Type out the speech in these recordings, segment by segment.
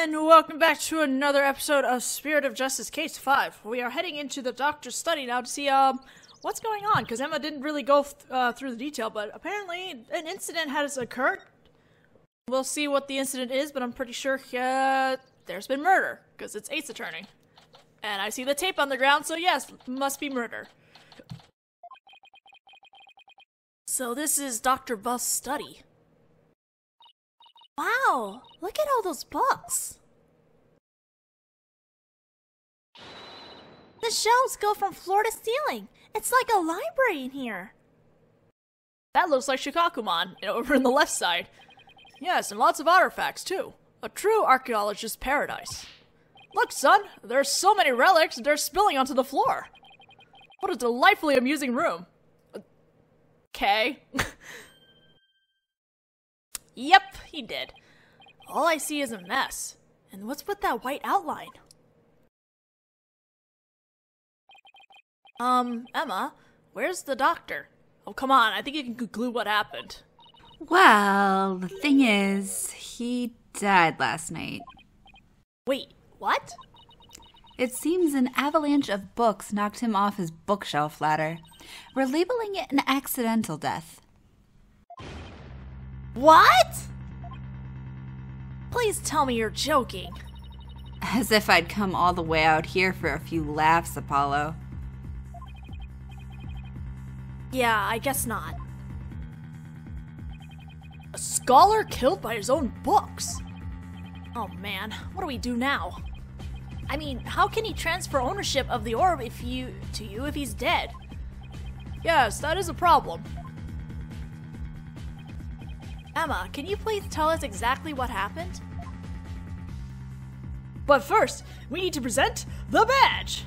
And welcome back to another episode of Spirit of Justice Case 5. We are heading into the doctor's study now to see what's going on, because Emma didn't really go through the detail, but apparently an incident has occurred. We'll see what the incident is, but I'm pretty sure there's been murder, because it's Ace Attorney. And I see the tape on the ground, so yes, must be murder. So this is Dr. Buff's study. Wow, look at all those books. The shelves go from floor to ceiling. It's like a library in here. That looks like Shikakumon, over on the left side. Yes, and lots of artifacts, too. A true archaeologist's paradise. Look, son, there's so many relics, they're spilling onto the floor. What a delightfully amusing room. Okay. Yep, he did. All I see is a mess. And what's with that white outline? Emma, where's the doctor? Oh, come on, I think you can conclude what happened. Well, the thing is, he died last night. Wait, what? It seems an avalanche of books knocked him off his bookshelf ladder. We're labeling it an accidental death. What? Please tell me you're joking. As if I'd come all the way out here for a few laughs, Apollo. Yeah, I guess not. A scholar killed by his own books? Oh man, what do we do now? I mean, how can he transfer ownership of the orb to you if he's dead? Yes, that is a problem. Emma, can you please tell us exactly what happened? But first, we need to present the badge!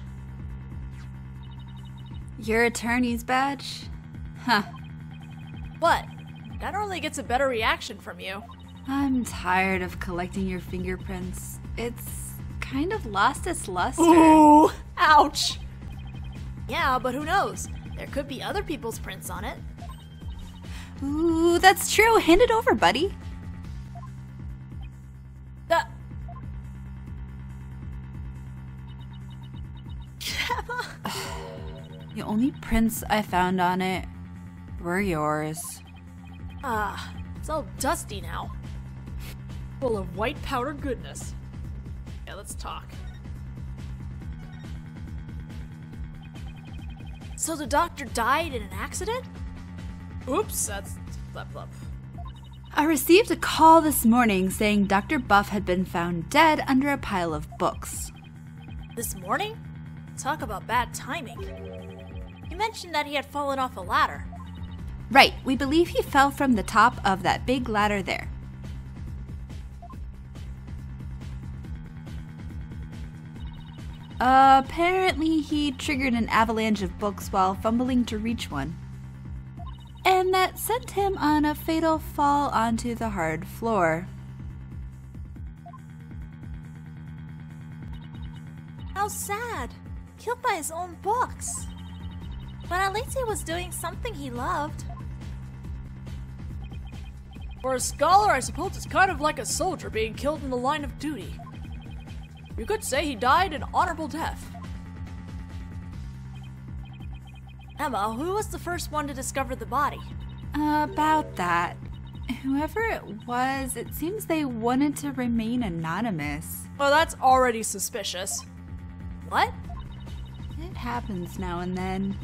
Your attorney's badge? Huh. What? That only gets a better reaction from you. I'm tired of collecting your fingerprints. It's kind of lost its luster. Ooh! Ouch! Yeah, but who knows? There could be other people's prints on it. Ooh, that's true. Hand it over, buddy. The only prints I found on it were yours. It's all dusty now. Full of white powder goodness. Yeah, let's talk. So the doctor died in an accident? Oops, that's blup blup. I received a call this morning saying Dr. Buff had been found dead under a pile of books. This morning? Talk about bad timing. You mentioned that he had fallen off a ladder. Right, we believe he fell from the top of that big ladder there. Apparently he triggered an avalanche of books while fumbling to reach one. And that sent him on a fatal fall onto the hard floor. How sad. Killed by his own books. But at least he was doing something he loved. For a scholar, I suppose it's kind of like a soldier being killed in the line of duty. You could say he died an honorable death. Emma, who was the first one to discover the body? About that. Whoever it was, it seems they wanted to remain anonymous. Well, that's already suspicious. What? It happens now and then.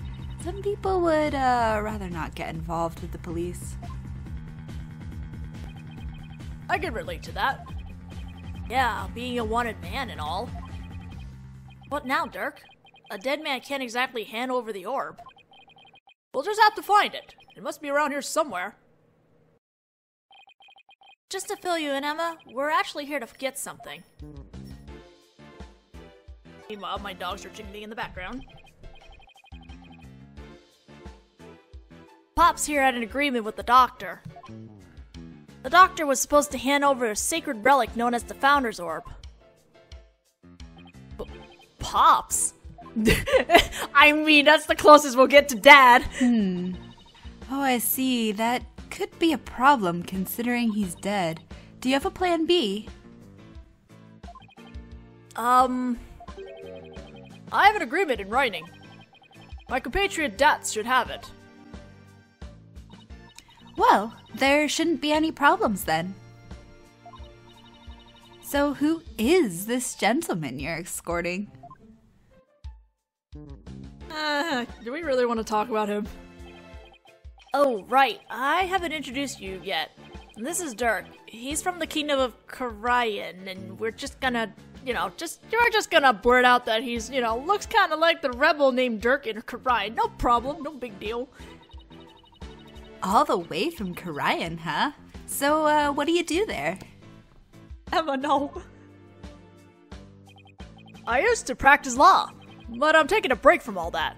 Some people would rather not get involved with the police. I can relate to that. Yeah, being a wanted man and all. What now, Dirk? A dead man can't exactly hand over the orb. We'll just have to find it. It must be around here somewhere. Just to fill you in, Emma, we're actually here to get something. Meanwhile, my dogs are jingling in the background. Pop's here had an agreement with the doctor. The doctor was supposed to hand over a sacred relic known as the Founder's Orb. Pops? I mean, that's the closest we'll get to Dad. Oh, I see. That could be a problem considering he's dead. Do you have a plan B? I have an agreement in writing. My compatriot Dats should have it. Well, there shouldn't be any problems then. So who is this gentleman you're escorting? Do we really want to talk about him? Oh, right. I haven't introduced you yet. This is Dirk. He's from the kingdom of Karayan, and we're just gonna, you're just gonna blurt out that he's, looks kind of like the rebel named Dirk in Karayan. No problem, no big deal. All the way from Karayan, huh? So, what do you do there? Emma, no. I used to practice law, but I'm taking a break from all that.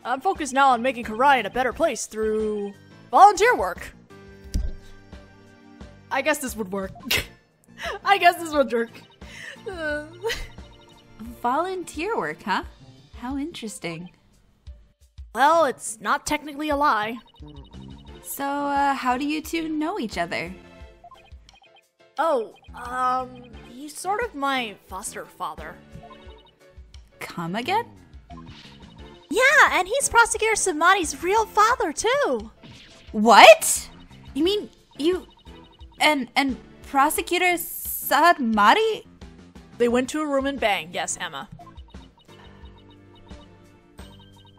I'm focused now on making Karayan a better place through volunteer work. I guess this would work. I guess this would work. Volunteer work, huh? How interesting. Well, it's not technically a lie. So, how do you two know each other? Oh, he's sort of my foster father. Come again? Yeah, and he's Prosecutor Samadi's real father, too. What? You mean you and Prosecutor Samadi? They went to a room and banged, yes, Emma.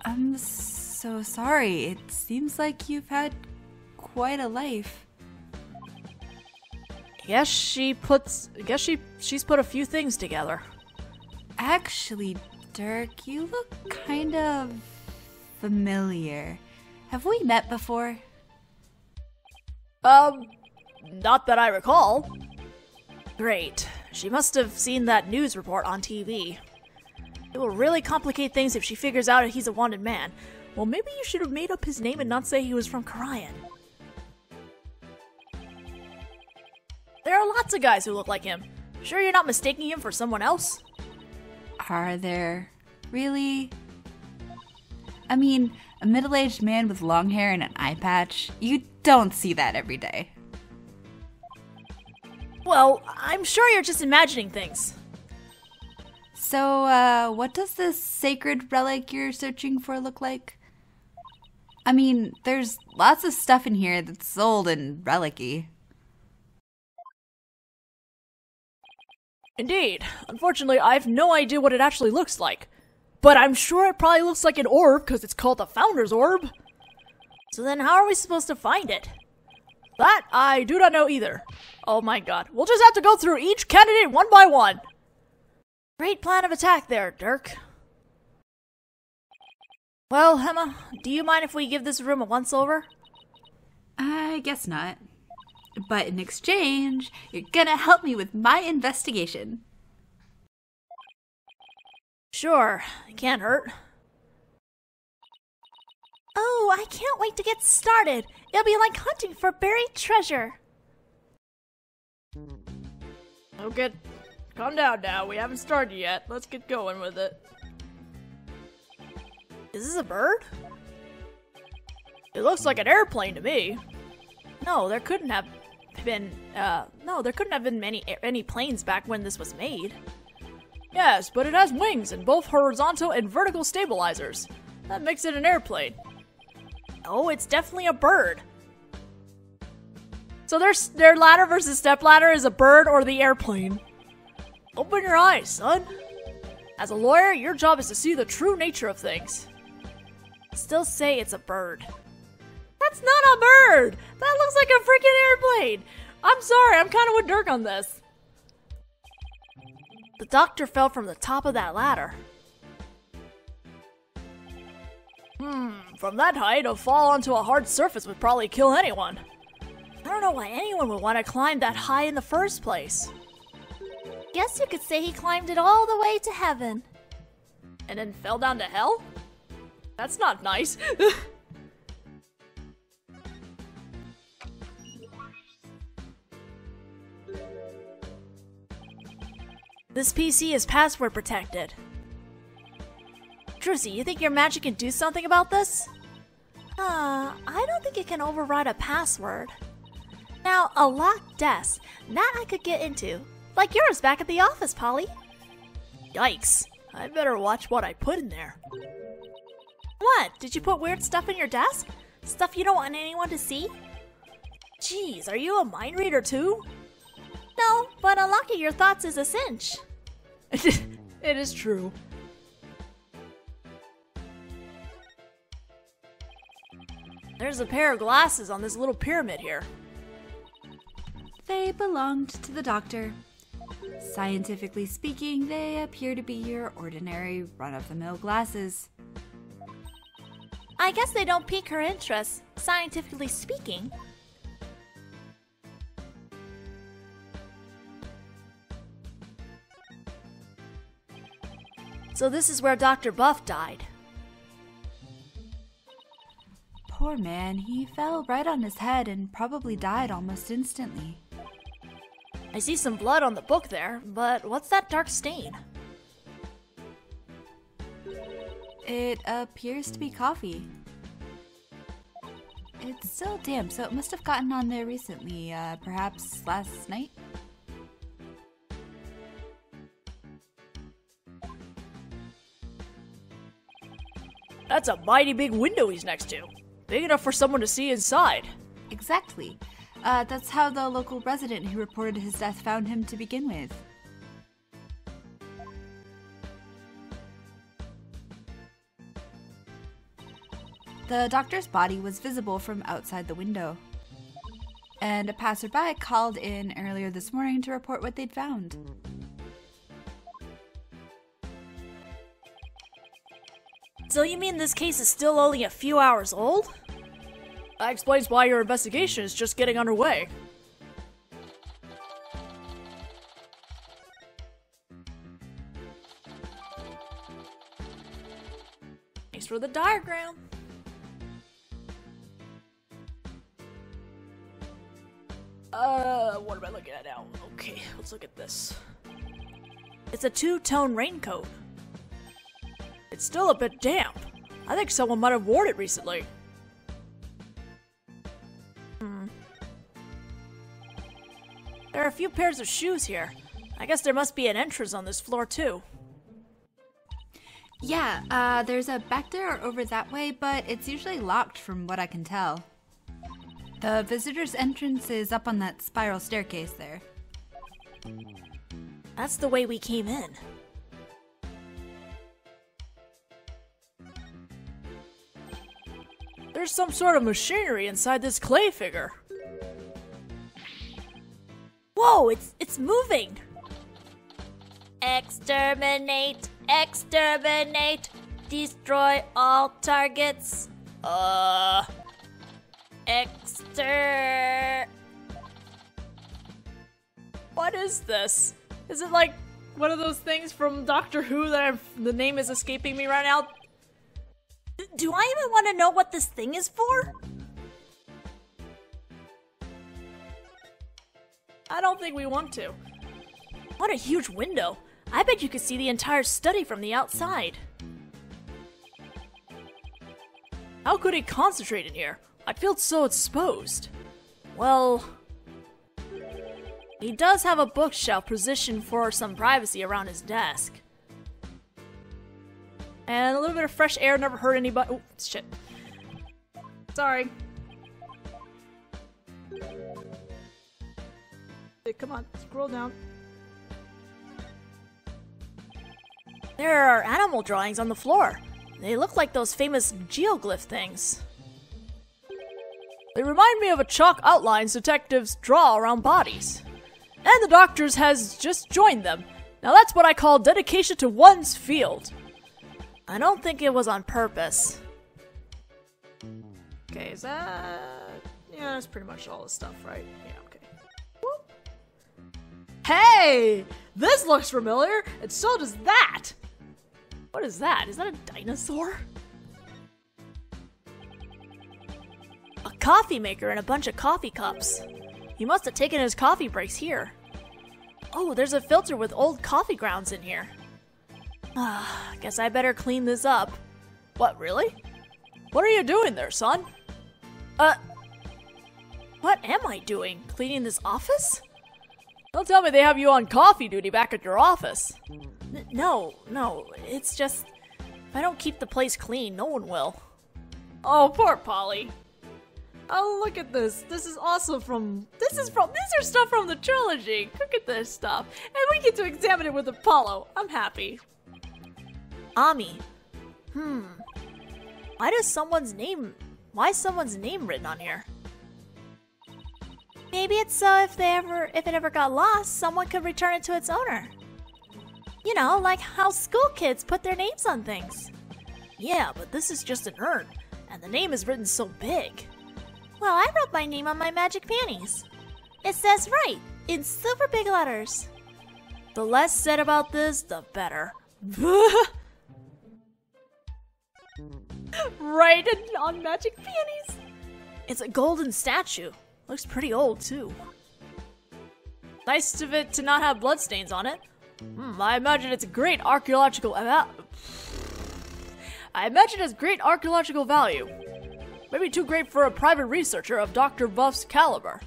I'm so sorry. It seems like you've had quite a life. She's put a few things together. Actually, Dirk, you look kind of familiar. Have we met before? Not that I recall. Great. She must have seen that news report on TV. It will really complicate things if she figures out he's a wanted man. Well, maybe you should have made up his name and not say he was from Karayan. There are lots of guys who look like him. Sure you're not mistaking him for someone else? Are there? Really? I mean, a middle-aged man with long hair and an eye patch? You don't see that every day. Well, I'm sure you're just imagining things. So, what does this sacred relic you're searching for look like? I mean, there's lots of stuff in here that's old and relic-y. Indeed. Unfortunately, I have no idea what it actually looks like. But I'm sure it probably looks like an orb because it's called the Founder's Orb. So then how are we supposed to find it? That I do not know either. Oh my god. We'll just have to go through each candidate one by one. Great plan of attack there, Dirk. Well, Emma, do you mind if we give this room a once-over? I guess not. But in exchange, you're gonna help me with my investigation. Sure, it can't hurt. Oh, I can't wait to get started. It'll be like hunting for buried treasure. Okay, calm down now. We haven't started yet. Let's get going with it. Is this a bird? It looks like an airplane to me. No, there couldn't have been any planes back when this was made. Yes, but it has wings and both horizontal and vertical stabilizers. That makes it an airplane. Oh, it's definitely a bird. So their ladder versus step ladder is a bird or the airplane. Open your eyes, son. As a lawyer, your job is to see the true nature of things. Still say it's a bird. That's not a bird! That looks like a freaking airplane! I'm sorry, I'm kind of with Dirk on this. The doctor fell from the top of that ladder. From that height, a fall onto a hard surface would probably kill anyone. I don't know why anyone would want to climb that high in the first place. Guess you could say he climbed it all the way to heaven. And then fell down to hell? That's not nice. This PC is password protected. Druzy, you think your magic can do something about this? I don't think it can override a password. Now, a locked desk, that I could get into. Like yours back at the office, Polly. Yikes. I better watch what I put in there. What? Did you put weird stuff in your desk? Stuff you don't want anyone to see? Jeez, are you a mind reader too? No, but unlocking your thoughts is a cinch. It is true. There's a pair of glasses on this little pyramid here. They belonged to the doctor. Scientifically speaking, they appear to be your ordinary run-of-the-mill glasses. I guess they don't pique her interest, scientifically speaking. So this is where Dr. Buff died. Poor man, he fell right on his head and probably died almost instantly. I see some blood on the book there, but what's that dark stain? It appears to be coffee. It's still damp, so it must have gotten on there recently, perhaps last night? That's a mighty big window he's next to. Big enough for someone to see inside. Exactly. That's how the local resident who reported his death found him to begin with. The doctor's body was visible from outside the window, and a passerby called in earlier this morning to report what they'd found. So you mean this case is still only a few hours old? That explains why your investigation is just getting underway. Thanks for the diagram. What am I looking at now? Okay, let's look at this. It's a two-tone raincoat. It's still a bit damp. I think someone might have worn it recently. There are a few pairs of shoes here. I guess there must be an entrance on this floor too. Yeah, there's a back door over that way, but it's usually locked from what I can tell. The visitor's entrance is up on that spiral staircase there. That's the way we came in. There's some sort of machinery inside this clay figure. Whoa, it's moving! Exterminate! Exterminate! Destroy all targets! What is this? Is it like one of those things from Doctor Who that the name is escaping me right now? Do I even want to know what this thing is for? I don't think we want to. What a huge window. I bet you could see the entire study from the outside. How could he concentrate in here? I feel so exposed. Well, he does have a bookshelf positioned for some privacy around his desk. And a little bit of fresh air never hurt anybody. Oh, shit. Sorry. Hey, come on, scroll down. There are animal drawings on the floor. They look like those famous geoglyph things. They remind me of a chalk outlines detectives draw around bodies. And the doctor's has just joined them. Now that's what I call dedication to one's field. I don't think it was on purpose. Okay, is that... Yeah, that's pretty much all the stuff, right? Yeah, okay. Whoop. Hey! This looks familiar, and so does that! What is that? Is that a dinosaur? A coffee maker and a bunch of coffee cups. He must have taken his coffee breaks here. Oh, there's a filter with old coffee grounds in here. Guess I better clean this up. What, really? What are you doing there, son? What am I doing? Cleaning this office? Don't tell me they have you on coffee duty back at your office. No, it's just, if I don't keep the place clean, no one will. Oh, poor Polly. Oh, look at this. This is also these are stuff from the trilogy. Look at this stuff. And we get to examine it with Apollo. I'm happy. Ami. Why is someone's name written on here? Maybe it's so if it ever got lost, someone could return it to its owner. You know, like how school kids put their names on things. Yeah, but this is just an urn, and the name is written so big. Well, I wrote my name on my magic panties. It says right, in super big letters. The less said about this, the better. Right on magic panties. It's a golden statue. Looks pretty old, too. Nice of it to not have bloodstains on it. I imagine it's a great archaeological value. Maybe too great for a private researcher of Dr. Buff's caliber.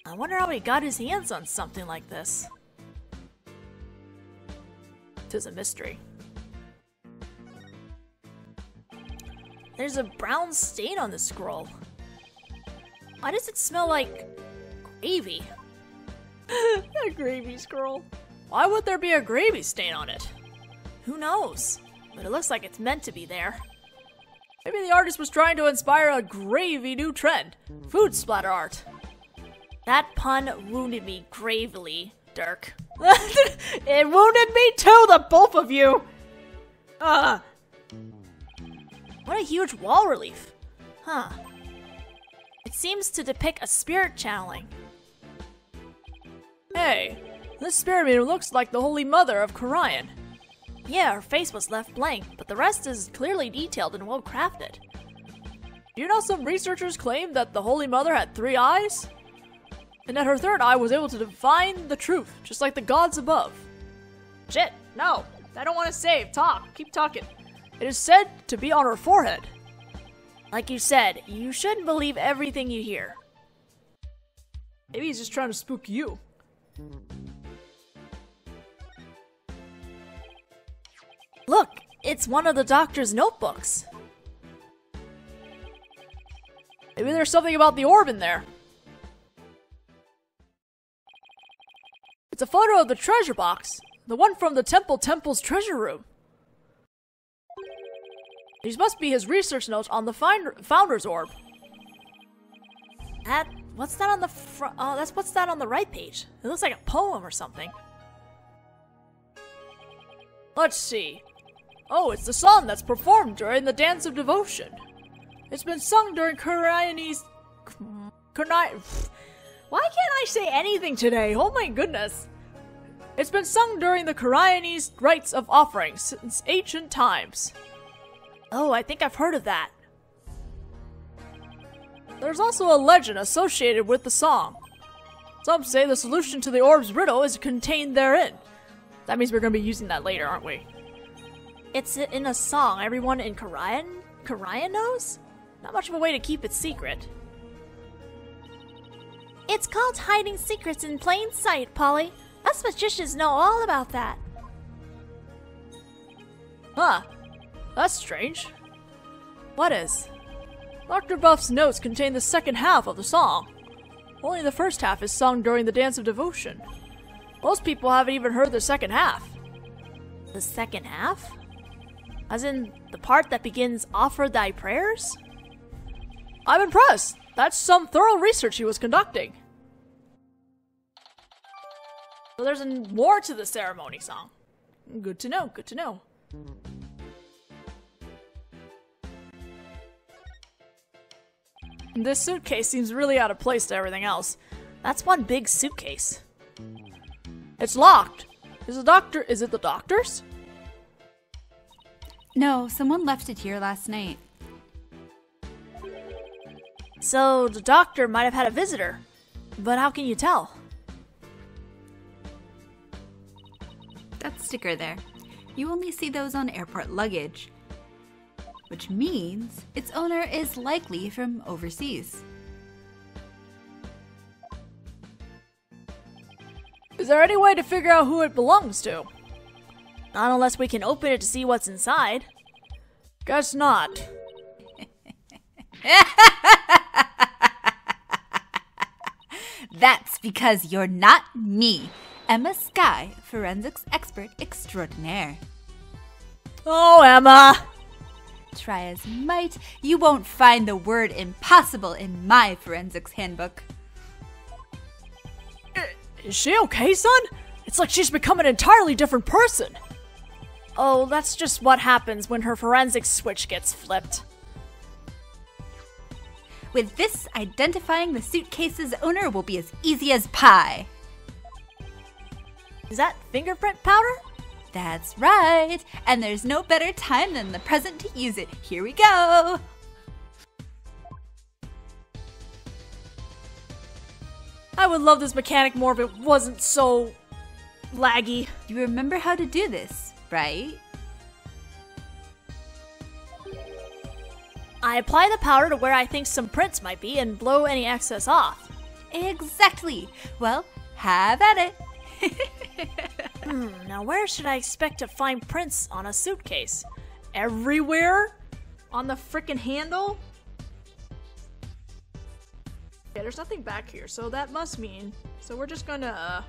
I wonder how he got his hands on something like this. 'Tis a mystery. There's a brown stain on the scroll. Why does it smell like gravy? A gravy scroll. Why would there be a gravy stain on it? Who knows? But it looks like it's meant to be there. Maybe the artist was trying to inspire a gravy new trend. Food splatter art. That pun wounded me gravely, Dirk. It wounded me too, the both of you! What a huge wall relief. Huh. It seems to depict a spirit channeling. Hey, this spirit medium looks like the Holy Mother of Korian. Yeah, her face was left blank, but the rest is clearly detailed and well crafted. You know, some researchers claim that the Holy Mother had 3 eyes? And that her 3rd eye was able to divine the truth, just like the gods above. Shit, no, I don't want to save. Talk, keep talking. It is said to be on her forehead. Like you said, you shouldn't believe everything you hear. Maybe he's just trying to spook you. Look, it's one of the doctor's notebooks. Maybe there's something about the orb in there. It's a photo of the treasure box, the one from the temple's treasure room. These must be his research notes on the founder's orb. What's that on the front? Oh, what's that on the right page? It looks like a poem or something. Let's see. Oh, it's the song that's performed during the Dance of Devotion. It's been sung during Why can't I say anything today? Oh my goodness. It's been sung during the Koreanese rites of offerings since ancient times. Oh, I think I've heard of that. There's also a legend associated with the song. Some say the solution to the orb's riddle is contained therein. That means we're going to be using that later, aren't we? It's in a song everyone in Korean knows? Not much of a way to keep it secret. It's called hiding secrets in plain sight, Polly. Us magicians know all about that. Huh. That's strange. What is? Dr. Buff's notes contain the second half of the song. Only the first half is sung during the Dance of Devotion. Most people haven't even heard the second half. The second half? As in, the part that begins, "Offer thy prayers"? I'm impressed! That's some thorough research he was conducting. So there's more to the ceremony song. Good to know, good to know. This suitcase seems really out of place to everything else. That's one big suitcase. It's locked. Is it the doctor's? No, someone left it here last night. So the doctor might have had a visitor. But how can you tell? That sticker there. You only see those on airport luggage. Which means its owner is likely from overseas. Is there any way to figure out who it belongs to? Not unless we can open it to see what's inside. Guess not. That's because you're not me, Ema Skye, forensics expert extraordinaire. Oh, Emma! Try as might, you won't find the word impossible in my forensics handbook. Is she okay, son? It's like she's become an entirely different person. Oh, that's just what happens when her forensics switch gets flipped. With this, identifying the suitcase's owner will be as easy as pie. Is that fingerprint powder? That's right, and there's no better time than the present to use it. Here we go! I would love this mechanic more if it wasn't so laggy. You remember how to do this, right? I apply the powder to where I think some prints might be and blow any excess off. Exactly. Well, have at it. Now where should I expect to find prints on a suitcase? Everywhere? On the frickin' handle? Okay, there's nothing back here, so that must mean... So we're just gonna,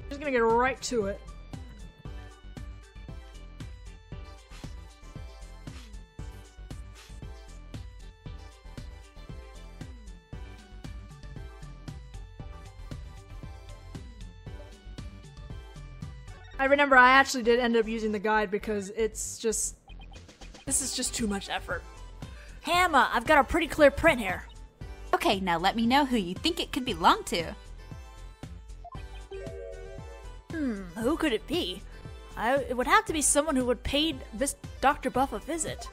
just gonna get right to it. I remember I actually did end up using the guide because it's just... This is just too much effort. Hey Emma, I've got a pretty clear print here. Okay, now let me know who you think it could belong to. Who could it be? It would have to be someone who would pay this Dr. Buff a visit.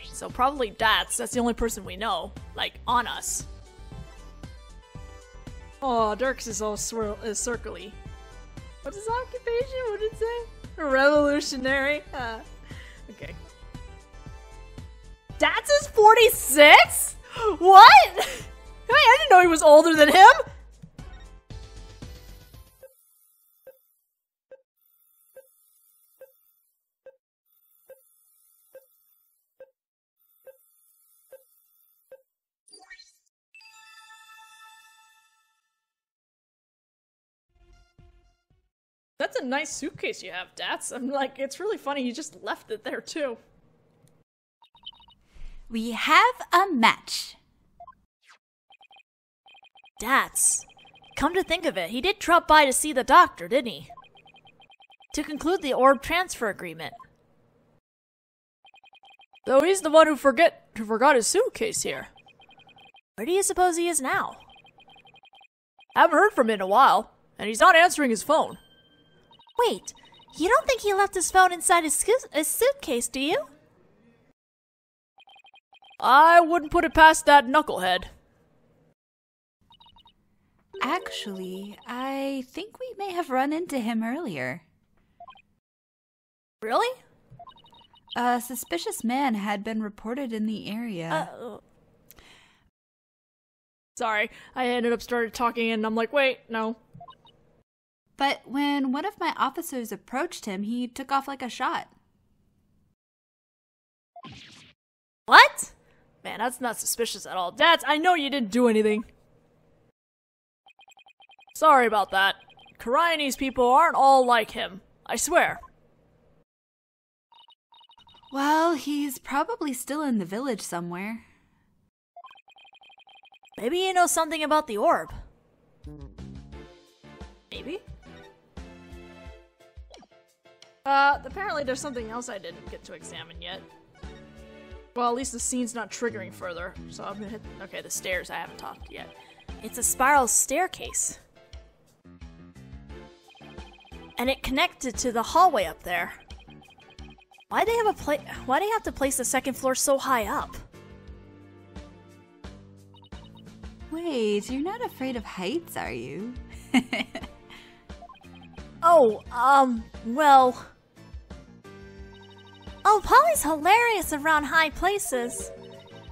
So probably that's the only person we know. Like, on us. Oh, Dirks is all circly. What's his occupation? What did it say? A revolutionary? Okay. That's his 46? What? Wait, I didn't know he was older than him! That's a nice suitcase you have, Dats. I'm like, it's really funny you just left it there too. We have a match. Dats. Come to think of it, he did drop by to see the doctor, didn't he? To conclude the orb transfer agreement. So he's the one who forgot his suitcase here. Where do you suppose he is now? Haven't heard from him in a while, and he's not answering his phone. Wait, you don't think he left his phone inside his suitcase, do you? I wouldn't put it past that knucklehead. Actually, I think we may have run into him earlier. Really? A suspicious man had been reported in the area. Sorry, I ended up started talking and I'm like, wait, no. But when one of my officers approached him, he took off like a shot. What? Man, that's not suspicious at all. Dats, I know you didn't do anything. Sorry about that. Karayane's people aren't all like him. I swear. Well, he's probably still in the village somewhere. Maybe you know something about the orb. Maybe? Apparently there's something else I didn't get to examine yet. Well, at least the scene's not triggering further, so I'm gonna hit... Okay, the stairs I haven't talked yet. It's a spiral staircase. And it connected to the hallway up there. Why'd they have to place the second floor so high up? Wait, you're not afraid of heights, are you? Well... Oh, Polly's hilarious around high places.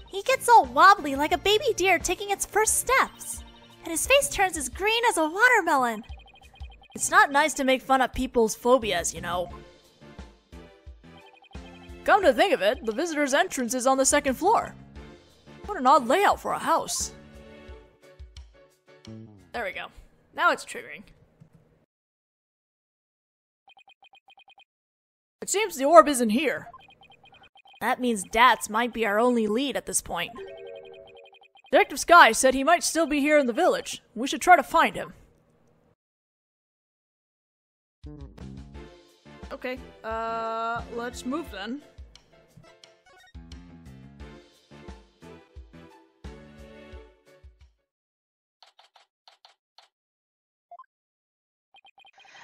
He gets all wobbly like a baby deer taking its first steps. And his face turns as green as a watermelon. It's not nice to make fun of people's phobias, you know. Come to think of it, the visitor's entrance is on the second floor. What an odd layout for a house. There we go. Now it's triggering. It seems the orb isn't here. That means Dats might be our only lead at this point. Detective Skye said he might still be here in the village. We should try to find him. Okay, let's move then.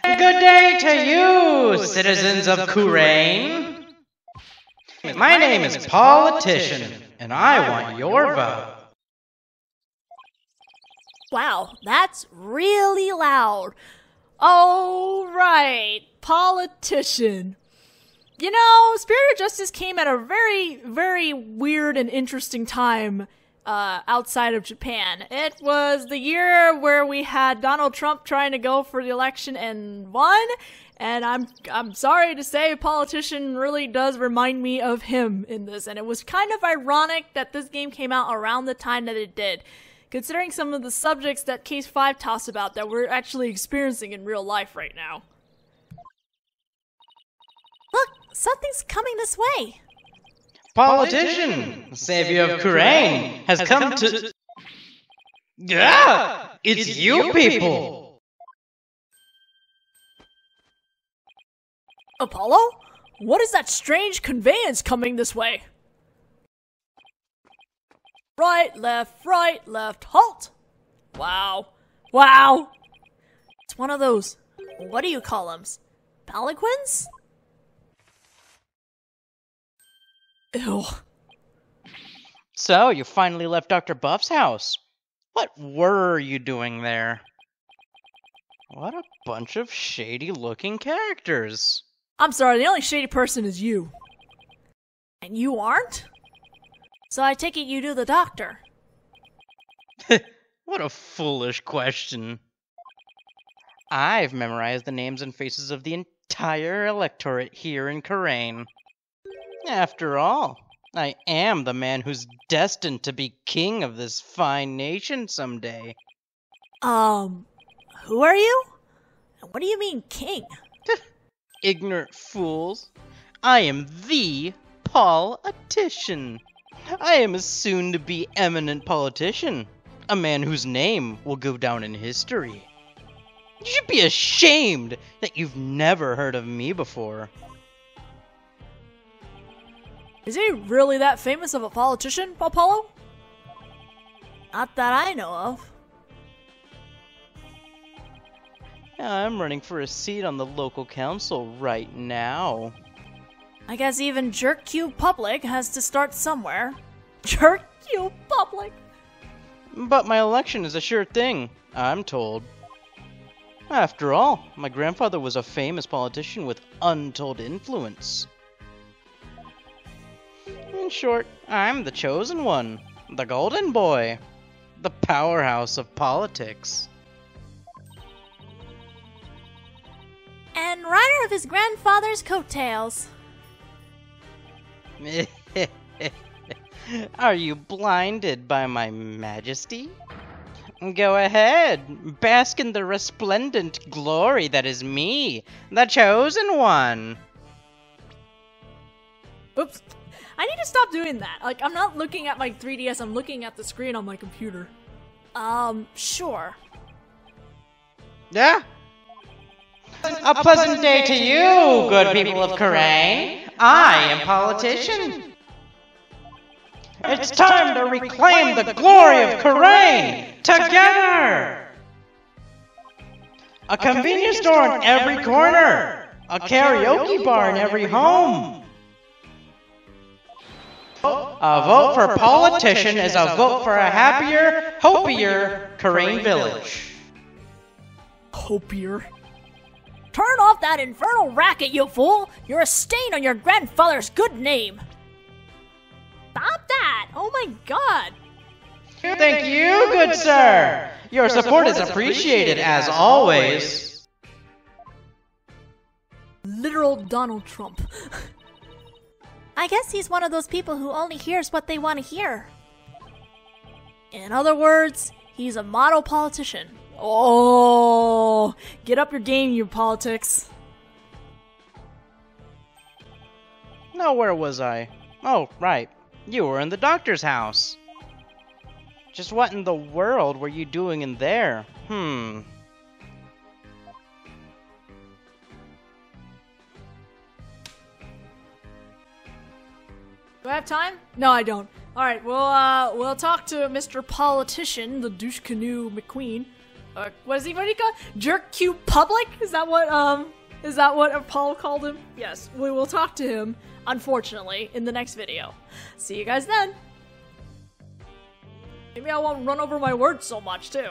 Good day to you, citizens of Kurain. My name is Politician, and I want your vote. Wow, that's really loud. Oh, right. Politician. You know, Spirit of Justice came at a very, very weird and interesting time outside of Japan. It was the year where we had Donald Trump trying to go for the election and won. And I'm sorry to say, Politician really does remind me of him in this. And it was kind of ironic that this game came out around the time that it did, considering some of the subjects that Case 5 talks about that we're actually experiencing in real life right now. Look, something's coming this way. Politician, savior of Kurain, has come to... Yeah! It's you people! Apollo? What is that strange conveyance coming this way? Right, left, halt! Wow. Wow! It's one of those, what do you call them? Palanquins? Ew. So, you finally left Dr. Buff's house. What were you doing there? What a bunch of shady-looking characters. I'm sorry, the only shady person is you. And you aren't? So I take it you do the doctor. What a foolish question. I've memorized the names and faces of the entire electorate here in Kurain. After all, I am the man who's destined to be king of this fine nation someday. Who are you? And what do you mean, king? Ignorant fools. I am the Politician. I am a soon-to-be eminent politician, a man whose name will go down in history. You should be ashamed that you've never heard of me before. Is he really that famous of a politician, Apollo? Not that I know of. I'm running for a seat on the local council right now. I guess even Jerk-Cube Public has to start somewhere. Jerk-Cube Public? But my election is a sure thing, I'm told. After all, my grandfather was a famous politician with untold influence. In short, I'm the chosen one, the golden boy, the powerhouse of politics. And rider of his grandfather's coattails. Are you blinded by my majesty? Go ahead, bask in the resplendent glory that is me, the chosen one. Oops. I need to stop doing that. Like, I'm not looking at my 3DS, I'm looking at the screen on my computer. Sure. Yeah? A pleasant day to you, good people of Kurain. I am Politician. It's time to reclaim the glory of Kurain together! A convenience store in every corner. A karaoke bar in every home. A vote for Politician is a vote for a happier, hopier Kurain village. Hopier? Turn off that infernal racket, you fool! You're a stain on your grandfather's good name! Stop that! Oh my god! Thank you, good sir! Your support is appreciated as always. literal Donald Trump. I guess he's one of those people who only hears what they want to hear. In other words, he's a model politician. Oh, get up your game, you politics. Now, where was I? Oh, right. You were in the doctor's house. Just what in the world were you doing in there? Do I have time? No, I don't. Alright, we'll talk to Mr. Politician, the douche canoe McQueen. What do you call it? Jerk Q Public? Is that what Paul called him? Yes, we will talk to him, unfortunately, in the next video. See you guys then! Maybe I won't run over my words so much, too.